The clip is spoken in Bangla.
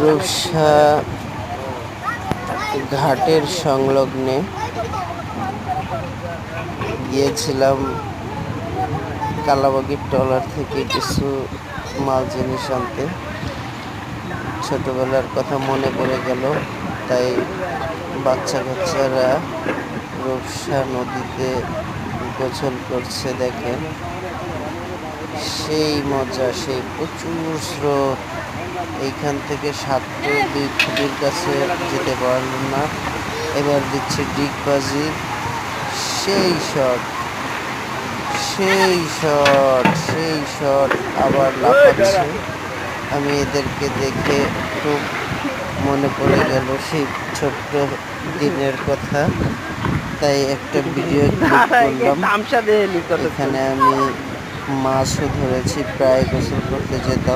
রূপসা ঘাটের সংলগ্নে গিয়েছিলাম কালাবাগির ট্রলার থেকে কিছু মাল জিনিস আনতে। ছোটবেলার কথা মনে পড়ে গেল, তাই বাচ্চা কাচ্চারা রূপসা নদীতে গোসল করছে। দেখেন সেই মজা, সেই প্রচুর স্রোত। এইখান থেকে সাঁতরে 2 খুঁটির কাছে যেতে পারলাম না। এবার দিচ্ছে ডিগবাজি। সেই শট, সেই শট, সেই শট, আবার লাফাচ্ছে। আমি এদেরকে দেখে খুব মনে পড়ে গেল সেই ছোট্ট দিনের কথা, তাই একটা ভিডিও ক্লিক করলাম। এখানে আমি মাছও ধরেছি, প্রায় গোসল করতে যেতাম।